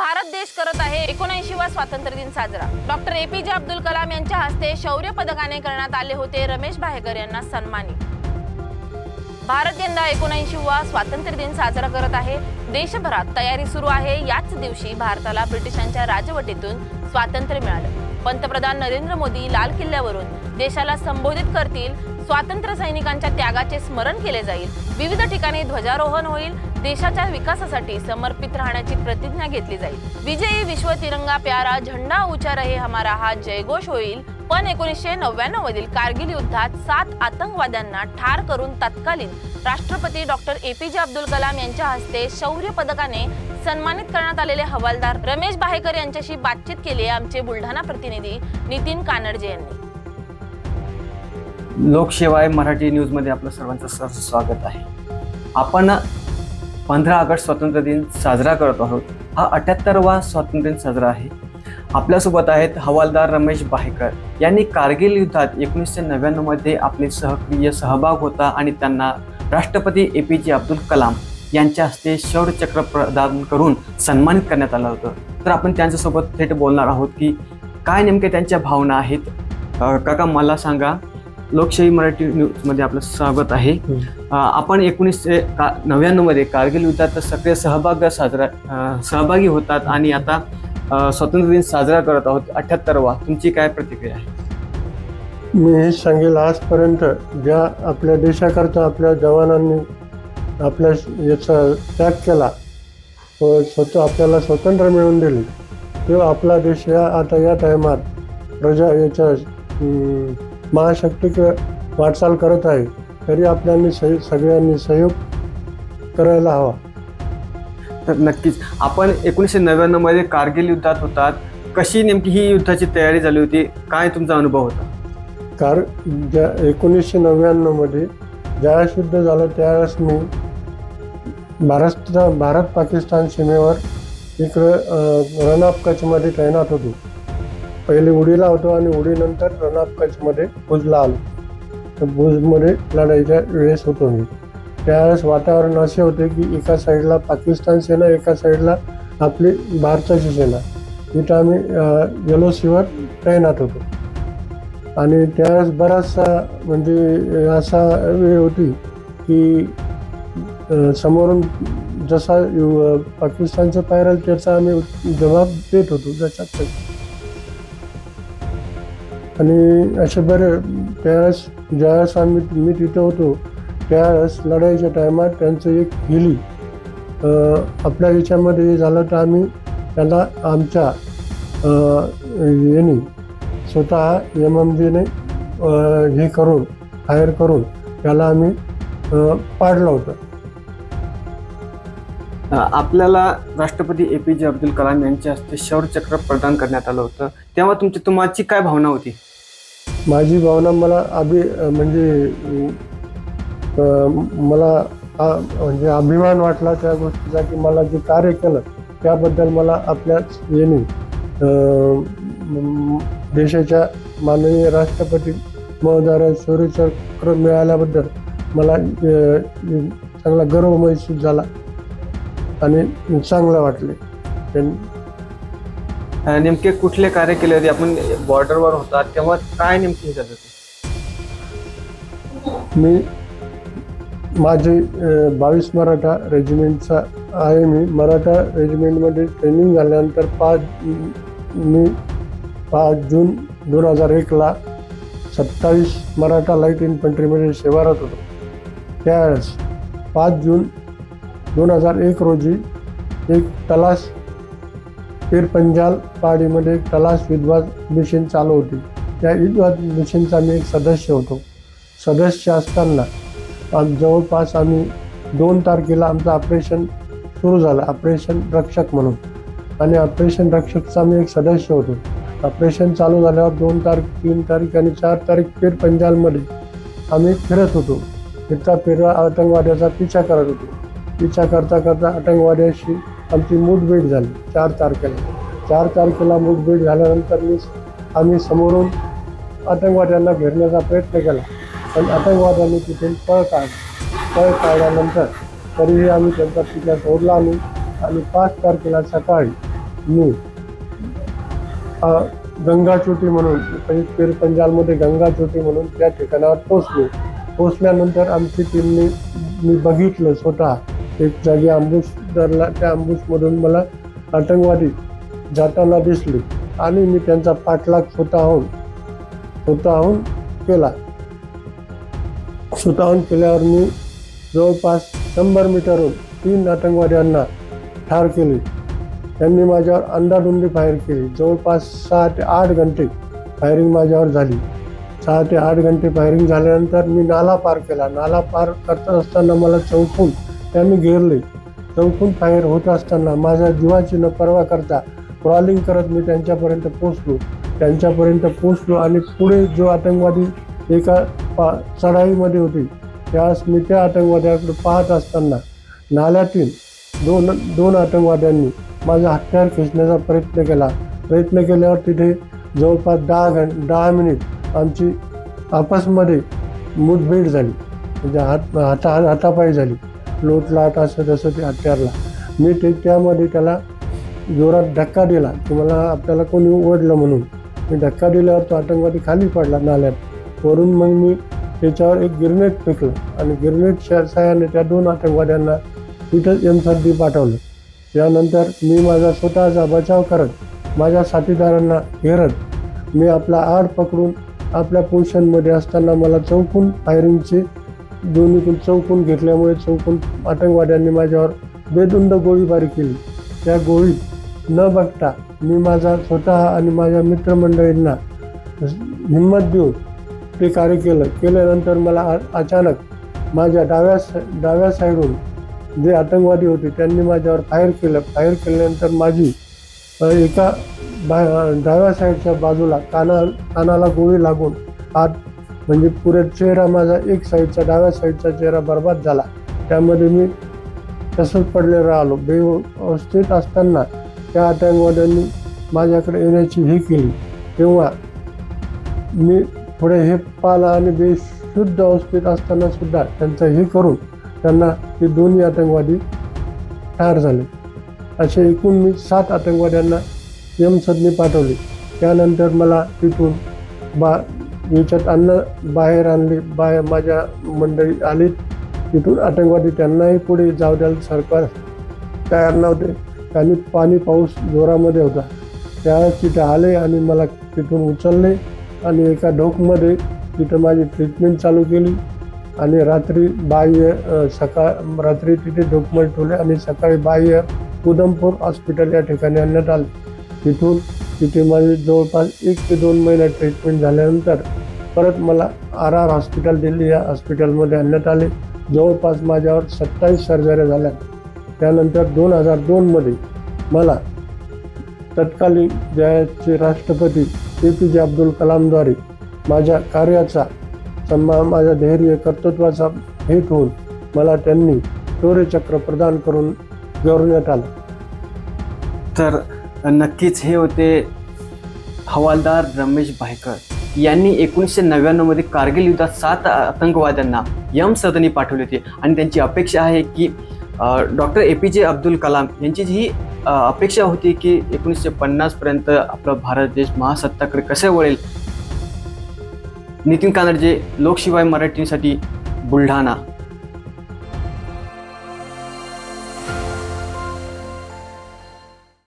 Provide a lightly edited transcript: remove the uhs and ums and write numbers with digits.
भारत देश करत आहे 79वा स्वातंत्र्य दिन साजरा। डॉक्टर एपीजे अब्दुल कलाम यांच्या हस्ते शौर्य पदकाने करण्यात आले होते रमेश भायेकर यांना सन्मानित। भारत यंदा 79वा स्वातंत्र्य दिन साजरा करत आहे। देशभरात तयारी सुरू आहे। याच दिवशी भारताला ब्रिटिशांच्या राजवटीतून स्वातंत्र्य मिळालं। पंतप्रधान नरेंद्र मोदी लाल किल्ल्यावरून देशाला संबोधित करतील। स्वातंत्र्य सैनिकांच्या त्यागाचे स्मरण केले जाईल। विविध ठिकाणी ध्वजारोहण होईल। देशाच्या विकासासाठी समर्पित राहण्याची प्रतिज्ञा घेतली जाईल। विजयी विश्व तिरंगा प्यारा झंडा ऊंचा रहे हमारा हा जयघोष होईल। पण 1999 मधील कारगिल युद्धात 7 आतंकवाद्यांना ठार करून तत्कालीन राष्ट्रपती डॉक्टर एपीजे अब्दुल कलाम यांच्या हस्ते शौर्य पदकाने सन्मानित करण्यात आलेले हवालदार रमेश भायेकर यांच्याशी बातचीत केली आहे आमचे बुलढाणा प्रतिनिधी नितीन कानडजे यांनी। लोकसेवा मराठी न्यूज मध्ये आपलं सर्वांचं सहर्ष स्वागत आहे। आपण 15 ऑगस्ट स्वातंत्र्य दिन साजरा करत आहोत। हा 78वा स्वातंत्र्य दिन साजरा आहे। आपल्यासोबत आहेत हवालदार रमेश भायेकर यांनी कारगिल युद्धात 1999 मध्ये आपले सक्रिय सहभाग होता आणि त्यांना राष्ट्रपती एपीजे अब्दुल कलाम यांच्या हस्ते शौर्य चक्र प्रदान करून सन्मानित करण्यात आलं होतं। तर आपण त्यांच्यासोबत थेट बोलणार आहोत की काय नेमके त्यांच्या भावना आहेत। काका मला सांगा, लोकशाही मराठी न्यूज मध्ये आपलं स्वागत आहे। आपण 1999 मध्ये कारगिल युद्धात सक्रिय सहभागी होतात आणि आता स्वातंत्र्य दिन साजरा करत आहोत 78वा। तुमची काय प्रतिक्रिया आहे? मी हे सांगेल, आजपर्यंत ज्या आपल्या देशाकरता आपल्या जवानांनी आपल्या याचा त्याग केला व आपल्याला स्वातंत्र्य मिळवून दिले, तेव्हा आपला देश आता या टायमात प्रजा याच्या महाशक्तीकडे वाटचाल करत आहे। तरी आपल्याला सगळ्यांनी सहयोग करायला हवा। तर नक्कीच आपण 1999 मध्ये कारगिल युद्धात होतात। कशी नेमकी ही युद्धाची तयारी झाली होती? काय तुमचा अनुभव होता? 1999 मध्ये ज्यावेळेस युद्ध झालं त्यावेळेस मी भारत पाकिस्तान सीमेवर इकडं रण ऑफ कच्छमध्ये तैनात होतो। पहिले उडीला होतो आणि उडीनंतर रण ऑफ कच्छमध्ये भुजला आलो। तर भुजमध्ये लढाईच्या वेळेस होतो मी। त्यावेळेस वातावरण असे होते की एका साईडला पाकिस्तान सेना, एका साईडला आपली भारताची सेना। इथं आम्ही LOCवर तैनात होतो आणि त्यावेळेस बराचसा म्हणजे असा वेळ होती की समोरून जसा पाकिस्तानचं पायरल त्याचा आम्ही जबाब देत होतो त्याच्यात। आणि असे बरे त्यावेळेस ज्यावेळेस मी तिथं होतो त्यावेळेस लढाईच्या टायमात त्यांचं एक हेली आपल्या याच्यामध्ये झालं, तर आम्ही त्याला आमच्या यांनी स्वतः MMGने हे करून फायर करून त्याला आम्ही पाडलं होतं। आपल्याला राष्ट्रपती एपीजे अब्दुल कलाम यांच्या हस्ते शौर्य चक्र प्रदान करण्यात आलं होतं, तेव्हा तुमची काय भावना होती? माझी भावना मला म्हणजे म्हणजे अभिमान वाटला त्या गोष्टीचा की मला जे कार्य केलं त्याबद्दल मला आपल्या यांनी देशाच्या माननीय राष्ट्रपती महोदयाला शौर्य चक्र मिळाल्याबद्दल मला चांगला गर्व महसूस झाला आणि चांगलं वाटले। नेमके कुठले कार्य केले होते? आपण बॉर्डरवर होता तेव्हा काय नेमके हे झालं होते? मी माझे 22 मराठा रेजिमेंटचा आहे। मी मराठा रेजिमेंटमध्ये ट्रेनिंग झाल्यानंतर 5 जून 2001ला 27 मराठा लाईट इन्फंट्रीमध्ये सेवारत होतो। त्यावेळेस 5 जून 2001 रोजी एक तलाश पीर पंजाल पहाडीमध्ये एक तलाश विध्वंस मिशन चालू होती। त्या विध्वंस मिशनचा मी एक सदस्य होतो। सदस्य असताना जवळपास आम्ही 2 तारखेला आमचं ऑपरेशन सुरू झालं, ऑपरेशन रक्षक म्हणून। आणि ऑपरेशन रक्षकचा मी एक सदस्य होतो। ऑपरेशन चालू झाल्यावर 2 तारीख, 3 तारीख आणि 4 तारीख पीर पंजालमध्ये आम्ही फिरत होतो। फिरता आतंकवाद्याचा पिछा करत होतो। पिछा करता करता आतंकवाद्याशी आमची मुठभेट झाली 4 तारखेला। 4 तारखेला मुठभेट झाल्यानंतर आम्ही समोरून आतंकवाद्यांना घेरण्याचा प्रयत्न केला, पण आतंकवाद्यांनी तिथून पळ काढल्यानंतर तरीही आम्ही त्यांचा पिछा सोडला आणि 5 तारखेला सकाळी मी गंगाचोटी म्हणून पीरपंजालमध्ये गंगाचोटी म्हणून त्या ठिकाणावर पोचल्यानंतर आमची टीमने मी बघितलं स्वतः एक जागी अम्बुश धरला. त्या अम्बुशमधून मला आतंकवादी जाताना दिसले आणि मी त्यांचा पाठलाग स्वतःहून केल्यावर मी जवळपास 100 मीटरहून 3 आतंकवाद्यांना ठार केले. त्यांनी माझ्यावर अंधाधुंदी फायर केली. जवळपास 6 ते 8 घंटे फायरिंग माझ्यावर झाली. 6 ते 8 घंटे फायरिंग झाल्यानंतर मी नाला पार केला. नाला पार करत असताना मला चौकून त्यांनी घेरले. चौकून फायर होत असताना माझ्या जीवाची न पर्वा करता क्रॉलिंग करत मी त्यांच्यापर्यंत पोचलो आणि पुढे जो आतंकवादी एका चढाईमध्ये होती त्यावेळेस मी त्या आतंकवाद्याकडे पाहत असताना नाल्यातील दोन आतंकवाद्यांनी माझा हत्यार खेचण्याचा प्रयत्न केल्यावर तिथे जवळपास 10 मिनिट आमची आपसमध्ये मुठभेड झाली. म्हणजे हातापायी झाली. लोटलाट असं तसं ते हत्यारला. मी त्यामध्ये त्याला जोरात धक्का दिला की मला आपल्याला कोणी ओढलं म्हणून. मी धक्का दिल्यावर तो आतंकवादी खाली पडला नाल्यात. वरून मग मी त्याच्यावर एक गिरनेट फेकलं आणि गिरनेटच्या साहाय्याने त्या 2 आतंकवाद्यांना तिथं यमसद्दी पाठवलं. त्यानंतर मी माझा स्वतःचा बचाव करत माझ्या साथीदारांना घेरत मी आपला आड पकडून आपल्या पोझिशनमध्ये असताना मला चौकून फायरिंगचे दोन्हीतून चौकून घेतल्यामुळे आतंकवाद्यांनी माझ्यावर बेधुंद गोळीबारी केली. त्या गोळीत न बघता मी माझा स्वतः आणि माझ्या मित्रमंडळींना हिंमत देऊन ते कार्य केल्यानंतर मला अचानक माझ्या डाव्या साईडून जे आतंकवादी होते त्यांनी माझ्यावर फायर केल्यानंतर माझी एका डाव्या साईडच्या बाजूला कानाला गोळी लागून हात म्हणजे पुरे चेहरा माझा डाव्या साईडचा चेहरा बर्बाद झाला. त्यामध्ये मी तसंच पडले राहिलो. बेअवस्थेत असताना त्या आतंकवाद्यांनी माझ्याकडे येण्याची ही केली. तेव्हा मी पुढे हे पाहिलं आणि बेशुद्ध अवस्थेत असताना सुद्धा त्यांचं हे करून त्यांना ते दोन्ही आतंकवादी ठार झाले. असे एकूण मी 7 आतंकवाद्यांना यमसदनी पाठवले. त्यानंतर मला तिथून याच्यात बाहेर आणले. माझ्या मंडळी आली तिथून. आतंकवादी त्यांनाही पुढे जाऊ द्यायला सरकार तयार नव्हते. त्यांनी पाऊस जोरामध्ये होता. त्यावेळेस तिथे आले आणि मला तिथून उचलले आणि एका ढोकमध्ये तिथं माझी ट्रीटमेंट चालू केली आणि रात्री तिथे ढोकमध्ये ठेवले आणि सकाळी बाह्य उधमपूर हॉस्पिटल या ठिकाणी आणण्यात आले. तिथे माझी जवळपास 1 ते 2 महिने ट्रीटमेंट झाल्यानंतर परत मला RR हॉस्पिटल दिल्ली या हॉस्पिटलमध्ये आणण्यात आले. जवळपास माझ्यावर 27 सर्जऱ्या झाल्या. त्यानंतर 2002मध्ये मला तत्कालीन जयाचे राष्ट्रपती APJ अब्दुल कलामद्वारे माझ्या कार्याचा सन्मान, माझ्या धैर्य कर्तृत्वाचा भेट होऊन मला त्यांनी शौर्यचक्र प्रदान करून गौरवण्यात आलं. तर नक्कीच हे होते हवालदार रमेश भायकर यांनी 1999मध्ये कारगिल युद्धात 7 आतंकवाद्यांना यमसदनी पाठवले होते आणि त्यांची अपेक्षा आहे की डॉक्टर APJ अब्दुल कलाम यांची जी अपेक्षा होती की 1950पर्यंत आपला भारत देश महासत्ताकडे कसे वळेल. नितीन कानडजे, लोकशिवाय मराठीसाठी, बुलढाणा.